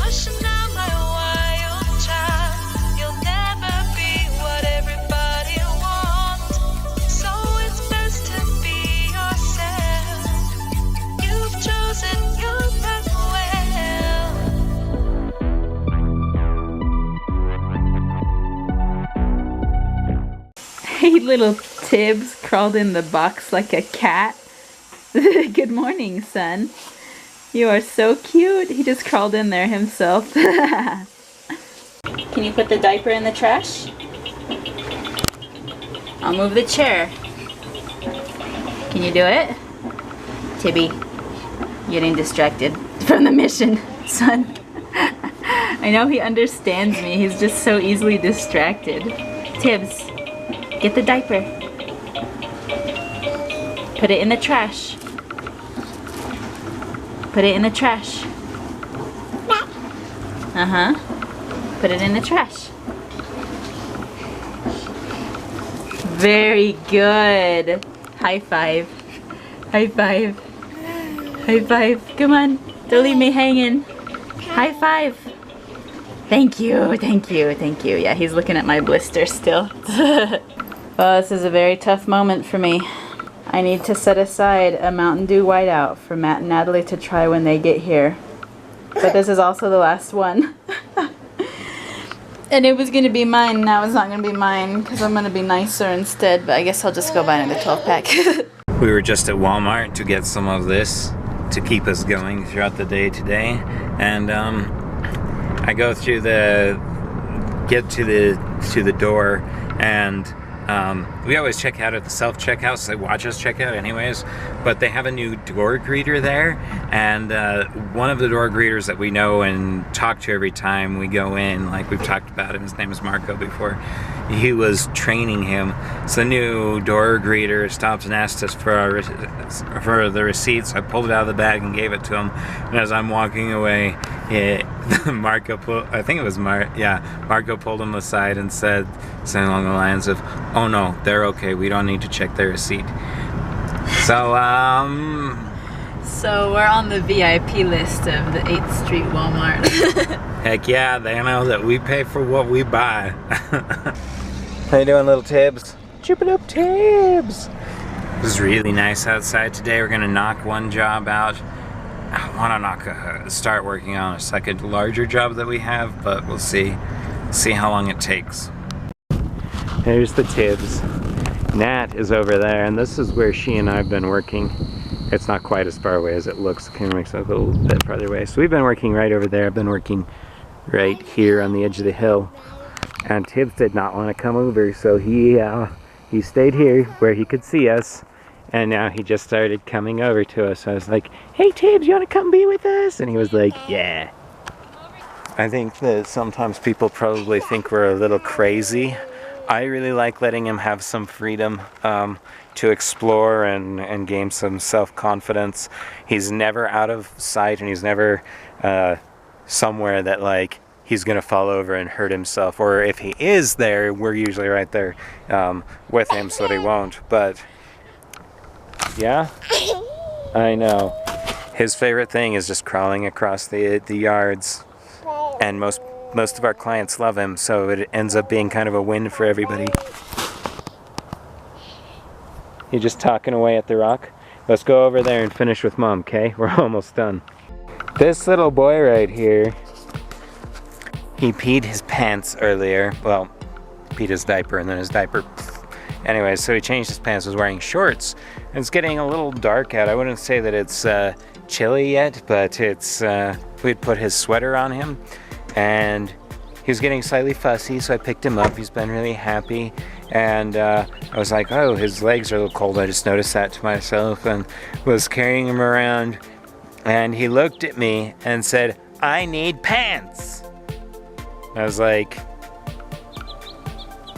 Washing out my wild child. You'll never be what everybody wants. So it's best to be yourself. You've chosen your path well. Hey, little Tibs crawled in the box like a cat. Good morning, son. You are so cute. He just crawled in there himself. Can you put the diaper in the trash? I'll move the chair. Can you do it? Tibby, getting distracted from the mission, son. I know he understands me. He's just so easily distracted. Tibs, get the diaper. Put it in the trash. Put it in the trash. Uh-huh. Put it in the trash. Very good. High five. High five. High five. Come on. Don't leave me hanging. High five. Thank you. Thank you. Thank you. Yeah, he's looking at my blister still. Well, this is a very tough moment for me. I need to set aside a Mountain Dew Whiteout for Matt and Natalie to try when they get here. But this is also the last one. And it was going to be mine, now it's not going to be mine because I'm going to be nicer instead, but I guess I'll just go buy another 12-pack. We were just at Walmart to get some of this to keep us going throughout the day today. And I go through get to the door, and we always check out at the self-checkout, so they watch us check out anyways, but they have a new door greeter there, and one of the door greeters that we know and talk to every time we go in, like we've talked about him, his name is Marco before, he was training him. So the new door greeter stops and asked us for the receipts. I pulled it out of the bag and gave it to him, and as I'm walking away, Marco pulled him aside and said something along the lines of, "Oh no, they're okay. We don't need to check their receipt." So So we're on the VIP list of the 8th Street Walmart. heck yeah, they know that we pay for what we buy. How you doing, little Tibs? Chip it up, Tibs. It was really nice outside today. We're gonna knock one job out. I want to start working on a second larger job that we have, but we'll see how long it takes. There's the Tibs. Nat is over there, and this is where she and I have been working. It's not quite as far away as it looks. It kind of makes it a little bit farther away. So we've been working right over there. I've been working right here on the edge of the hill, and Tibs did not want to come over, so he stayed here where he could see us. And now he just started coming over to us. So I was like, "Hey Tibs, you want to come be with us?" And he was like, "Yeah." I think that sometimes people probably think we're a little crazy. I really like letting him have some freedom to explore and gain some self-confidence. He's never out of sight, and he's never somewhere that like he's gonna fall over and hurt himself. Or if he is there, we're usually right there with him so that he won't. But yeah, I know. His favorite thing is just crawling across the yards, and most of our clients love him, so it ends up being kind of a win for everybody. You're just talking away at the rock? Let's go over there and finish with Mom, okay? We're almost done. This little boy right here, he peed his pants earlier. Well, peed his diaper, and then his diaper. Anyway, so he changed his pants, was wearing shorts. It's getting a little dark out. I wouldn't say that it's chilly yet, but it's we'd put his sweater on him, and he was getting slightly fussy, so I picked him up. He's been really happy, and I was like, oh, his legs are a little cold. I just noticed that to myself and was carrying him around, and he looked at me and said, "I need pants." I was like,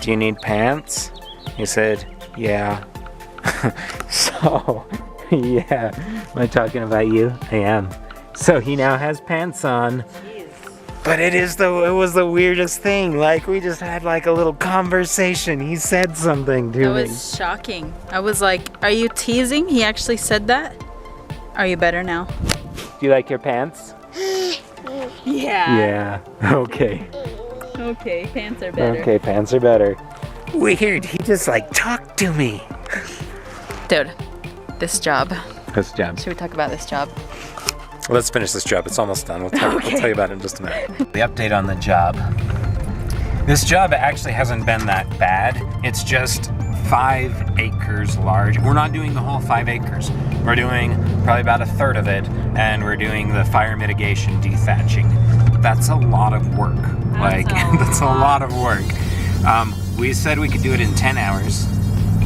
"Do you need pants?" He said, "Yeah." So, yeah, am I talking about you? I am. So he now has pants on. But it was the weirdest thing. Like, we just had like a little conversation. He said something to me. That was shocking. I was like, "Are you teasing?" He actually said that. Are you better now? Do you like your pants? Yeah. Yeah. Okay. Okay, pants are better. Okay, pants are better. Weird. He just like talked to me. Dude, this job. This job. Should we talk about this job? Let's finish this job. It's almost done. We'll tell you about it in just a minute. The update on the job. This job actually hasn't been that bad. It's just 5 acres large. We're not doing the whole 5 acres. We're doing probably about a third of it, and we're doing the fire mitigation dethatching. That's a lot of work. That's a lot of work. We said we could do it in 10 hours,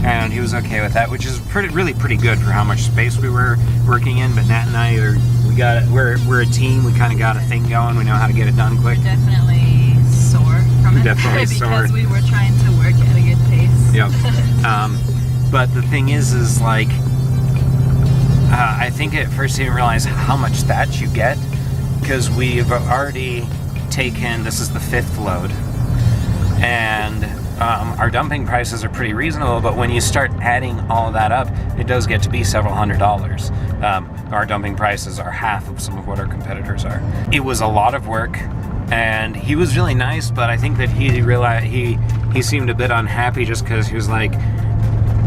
and he was okay with that, which is really pretty good for how much space we were working in. But Nat and I we're a team. We kind of got a thing going. We know how to get it done quick. We're definitely sore from it. Definitely because sore. we were trying to work at a good pace. Yep. But the thing is like, I think at first he didn't realize how much thatch you get, because we've already taken, this is the 5th load, and our dumping prices are pretty reasonable, but when you start adding all of that up, it does get to be several $100s. Our dumping prices are half of some of what our competitors are. It was a lot of work, and he was really nice, but I think that he realized he seemed a bit unhappy just because he was like,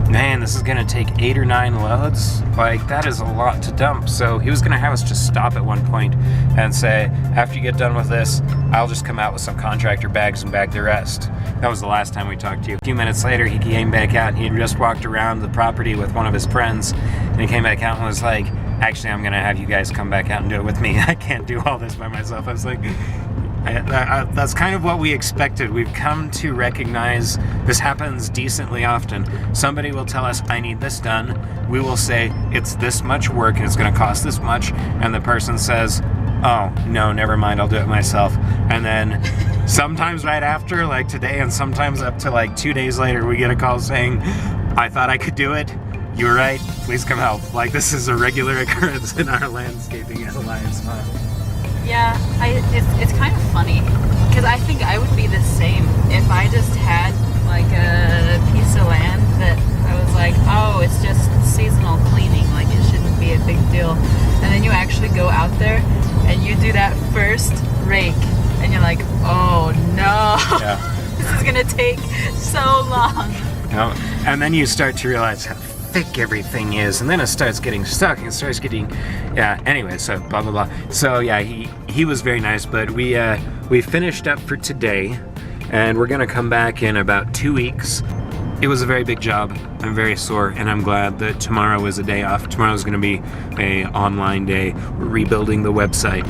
man, this is gonna take 8 or 9 loads. Like, that is a lot to dump. So he was gonna have us just stop at one point and say, after you get done with this, I'll just come out with some contractor bags and bag the rest. That was the last time we talked to you. A few minutes later, he came back out, and he had just walked around the property with one of his friends, and he came back out and was like, actually, I'm gonna have you guys come back out and do it with me. I can't do all this by myself. I was like, that's kind of what we expected. We've come to recognize this happens decently often. Somebody will tell us, I need this done. We will say, it's this much work and it's going to cost this much. And the person says, oh, no, never mind, I'll do it myself. And then sometimes right after, like today, and sometimes up to like 2 days later, we get a call saying, I thought I could do it. You were right. Please come help. Like, this is a regular occurrence in our landscaping alliance. Yeah, it's kind of funny, because I think I would be the same if I just had like a piece of land that I was like, oh, it's just seasonal cleaning, like it shouldn't be a big deal. And then you actually go out there and you do that first rake and you're like, oh no, yeah. This is gonna take so long. And then you start to realize how thick everything is, and then it starts getting stuck and it starts getting, yeah, anyway, so blah blah blah. So yeah, he was very nice, but we finished up for today, and we're gonna come back in about 2 weeks. It was a very big job. I'm very sore, and I'm glad that tomorrow is a day off. Tomorrow's gonna be a online day. We're rebuilding the website.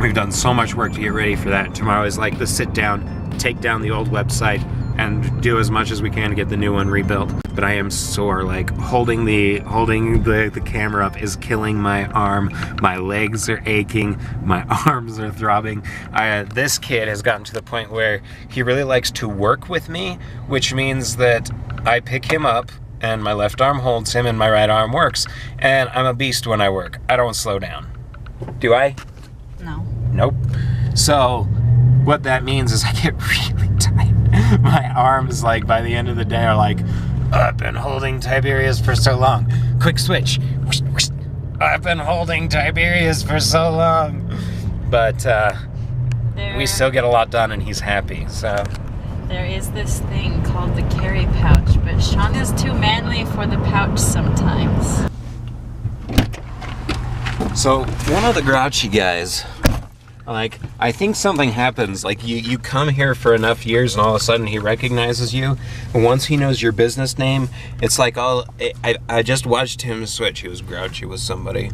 We've done so much work to get ready for that. Tomorrow is like the sit down, take down the old website, and do as much as we can to get the new one rebuilt. But I am sore. Like, holding the camera up is killing my arm. My legs are aching. My arms are throbbing. This kid has gotten to the point where he really likes to work with me, which means that I pick him up and my left arm holds him and my right arm works. And I'm a beast when I work. I don't slow down. Do I? No. Nope. So what that means is I get really tight. My arms, like, by the end of the day are like, I've been holding Tiberius for so long. Quick switch. Whoosh, whoosh. I've been holding Tiberius for so long. But we still get a lot done, and he's happy, so. There is this thing called the carry pouch, but Sean is too manly for the pouch sometimes. So, one of the grouchy guys, like, I think something happens. Like, you come here for enough years and all of a sudden he recognizes you. And once he knows your business name, it's like, I just watched him switch. He was grouchy with somebody.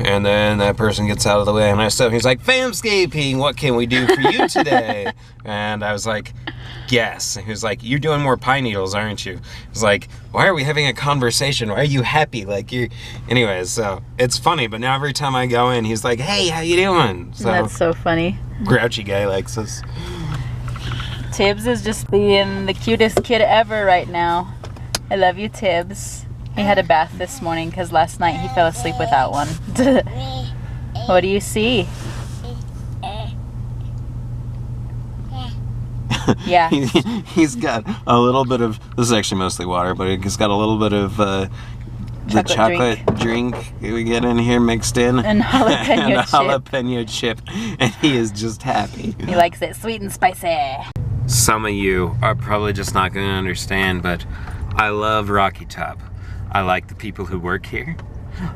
And then that person gets out of the way and I step. He's like, Famscaping, what can we do for you today? And I was like, yes. And he was like, you're doing more pine needles, aren't you? I was like, why are we having a conversation? Why are you happy? Like, you're... Anyways, so it's funny, but now every time I go in, he's like, hey, how you doing? So that's so funny. Grouchy guy likes us. Tibbs is just being the cutest kid ever right now. I love you, Tibbs. He had a bath this morning because last night he fell asleep without one. What do you see? Yeah. He's got a little bit of, this is actually mostly water, but he's got a little bit of the chocolate drink we get in here mixed in. And jalapeno and a chip. jalapeno chip. And he is just happy. He likes it sweet and spicy. Some of you are probably just not going to understand, but I love Rocky Top. I like the people who work here.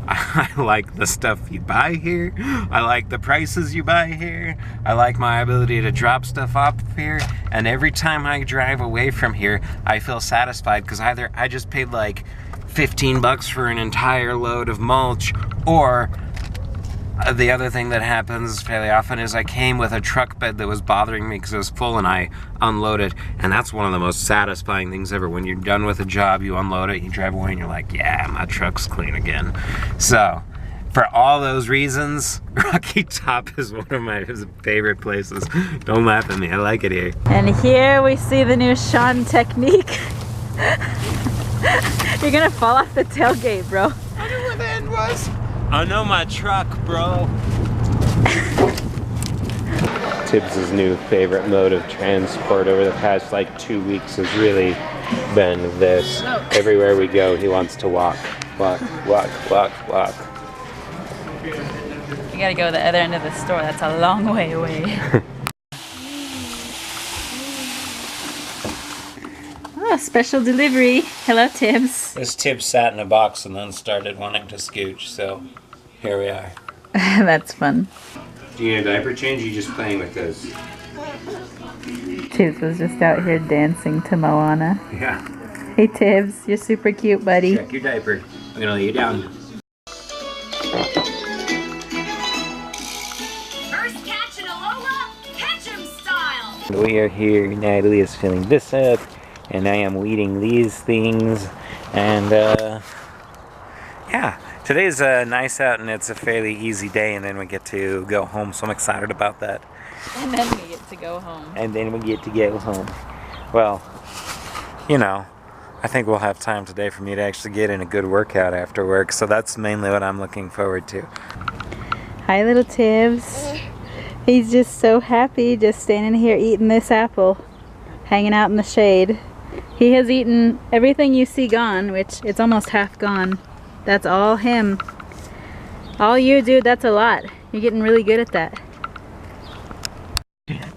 I like the stuff you buy here. I like the prices you buy here. I like my ability to drop stuff off here. And every time I drive away from here, I feel satisfied because either I just paid like 15 bucks for an entire load of mulch, or the other thing that happens fairly often is I came with a truck bed that was bothering me because it was full and I unloaded. And that's one of the most satisfying things ever. When you're done with a job, you unload it, you drive away and you're like, yeah, my truck's clean again. So, for all those reasons, Rocky Top is one of my favorite places. Don't laugh at me, I like it here. And here we see the new Sean technique. You're gonna fall off the tailgate, bro. I wonder where the end was. I know my truck, bro. Tibbs' new favorite mode of transport over the past like 2 weeks has really been this. Everywhere we go, he wants to walk. Walk, walk, walk, walk. You gotta go to the other end of the store. That's a long way away. Oh, special delivery. Hello, Tibbs. This Tibbs sat in a box and then started wanting to scooch, so here we are. That's fun. Do you need a diaper change or are you just playing with this? Tibbs was just out here dancing to Moana. Yeah. Hey, Tibbs. You're super cute, buddy. Check your diaper. I'm gonna lay you down. First catch in Alola, catch 'em style. We are here. Natalie is filling this up, and I am weeding these things. And yeah, today's nice out, and it's a fairly easy day. And then we get to go home, so I'm excited about that. And then we get to go home. And then we get to go home. Well, you know, I think we'll have time today for me to actually get in a good workout after work. So that's mainly what I'm looking forward to. Hi, little Tibbs. He's just so happy just standing here eating this apple, hanging out in the shade. He has eaten everything you see gone, which it's almost half gone. That's all him. All you, dude, that's a lot. You're getting really good at that.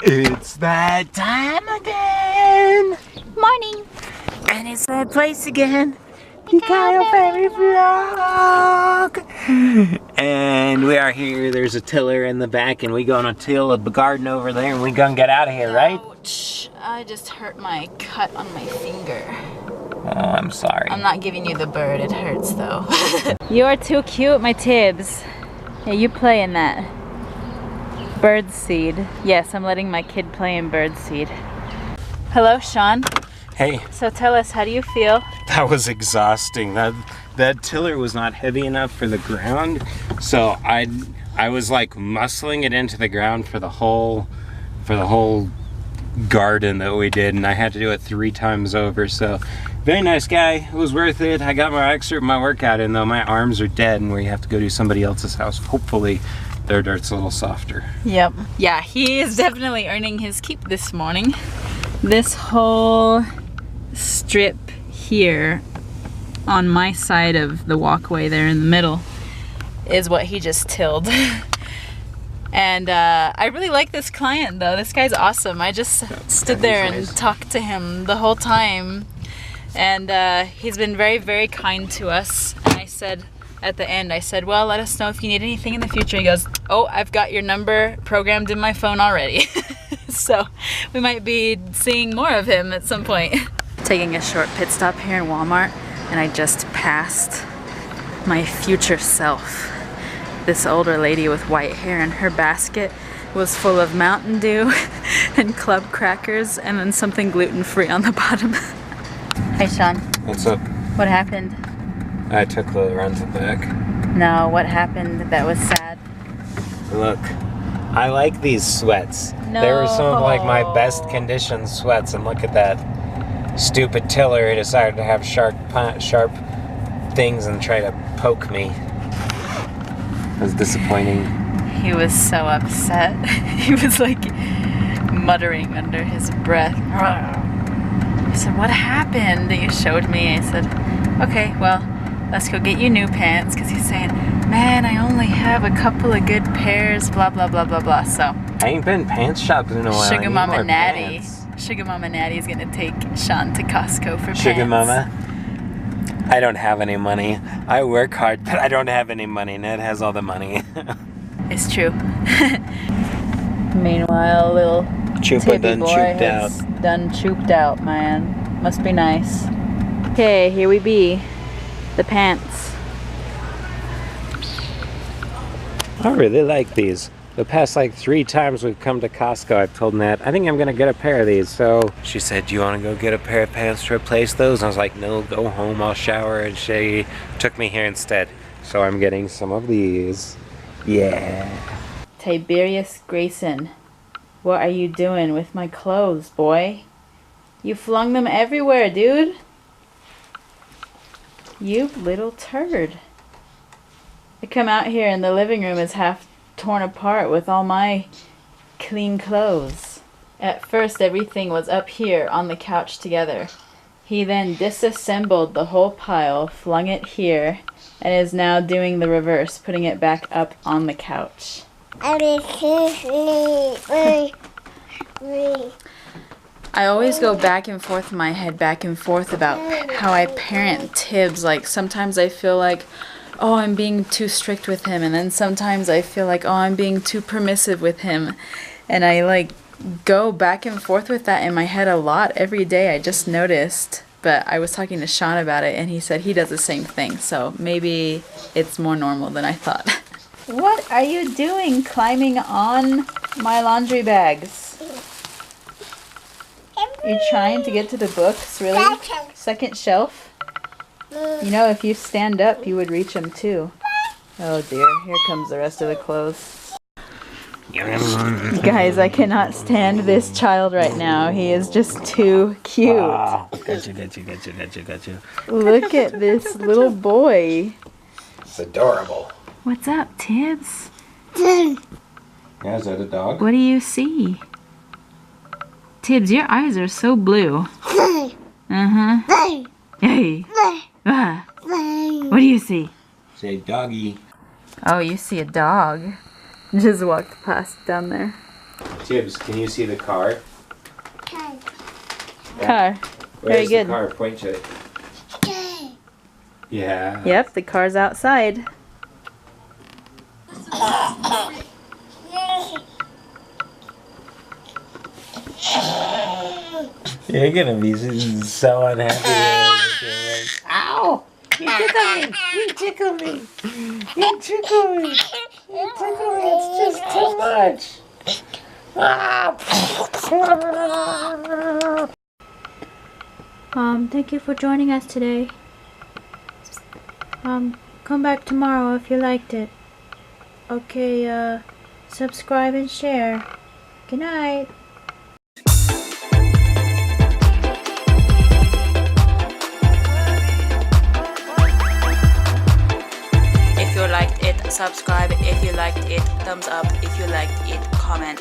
It's that time again! Morning! And it's that place again. The Kyle Ferry vlog. And we are here. There's a tiller in the back, and we gonna till a garden over there, and we gonna get out of here, right? Ouch! I just hurt my cut on my finger. Oh, I'm sorry. I'm not giving you the bird. It hurts though. You are too cute, my Tibbs. Yeah, you play in that. Birdseed. Yes, I'm letting my kid play in birdseed. Hello, Sean. Hey. So tell us, how do you feel? That was exhausting. That tiller was not heavy enough for the ground, so I was like muscling it into the ground for the whole garden that we did, and I had to do it 3 times over. So very nice guy. It was worth it. I got my workout in though. My arms are dead, and we have to go to somebody else's house. Hopefully their dirt's a little softer. Yep. Yeah, he is definitely earning his keep this morning. This whole strip here on my side of the walkway there in the middle is what he just tilled. And I really like this client though. This guy's awesome. I just stood there and talked to him the whole time. And he's been very, very kind to us. And I said at the end, I said, well, let us know if you need anything in the future. He goes, oh, I've got your number programmed in my phone already. So we might be seeing more of him at some point. Taking a short pit stop here in Walmart, and I just passed my future self. This older lady with white hair, and her basket was full of Mountain Dew and club crackers, and then something gluten-free on the bottom. Hey, Sean. What's up? What happened? I took the rental back. No, what happened that was sad? Look, I like these sweats. No. They were some of like my best conditioned sweats, and look at that stupid tiller who decided to have sharp things and try to poke me. It was disappointing. He was so upset. He was like muttering under his breath. I said, what happened? He showed me. I said, okay, well, let's go get you new pants, because he's saying, man, I only have a couple of good pairs, blah, blah, blah, blah, blah. So, I ain't been pants shopping in a while. Sugar Mama Natty. Pants. Sugar Mama Natty is going to take Sean to Costco for pants. Sugar Mama, I don't have any money. I work hard, but I don't have any money. Ned has all the money. It's true. Meanwhile, little Chupa Tibby done boy chooped has out. done chooped out, man. Must be nice. Okay, here we be. The pants. I really like these. The past like 3 times we've come to Costco, I've told Nat, I think I'm gonna get a pair of these. So she said, do you wanna go get a pair of pants to replace those? I was like, no, go home, I'll shower. And she took me here instead. So I'm getting some of these. Yeah. Tiberius Grayson, what are you doing with my clothes, boy? You flung them everywhere, dude. You little turd. I come out here and the living room is half torn apart with all my clean clothes. At first everything was up here on the couch together. He then disassembled the whole pile, flung it here, and is now doing the reverse, putting it back up on the couch. I always go back and forth in my head, back and forth about how I parent Tibbs. Like, sometimes I feel like, oh, I'm being too strict with him, and then sometimes I feel like, oh, I'm being too permissive with him. And I, like, go back and forth with that in my head a lot every day. I just noticed. But I was talking to Sean about it, and he said he does the same thing. So maybe it's more normal than I thought. What are you doing climbing on my laundry bags? You're trying to get to the books, really? Second shelf? You know, if you stand up, you would reach them too. Oh dear, here comes the rest of the clothes. Guys, I cannot stand this child right now. He is just too cute. Oh, gotcha. Look at this little boy. It's adorable. What's up, Tibbs? Yeah, is that a dog? What do you see? Tibbs, your eyes are so blue. Uh-huh. Hey. What do you see? Say doggy. Oh, you see a dog. Just walked past down there. Tibbs, can you see the car? Car. Very Where's good. the car? Point to it. Yeah. Yep, the car's outside. You're gonna be so unhappy. Ow! You tickle me! You tickle me! You tickle me! You tickle me! It's just too much! Thank you for joining us today. Come back tomorrow if you liked it. Okay, subscribe and share. Good night. If you liked it, subscribe. If you liked it, thumbs up. If you liked it, comment.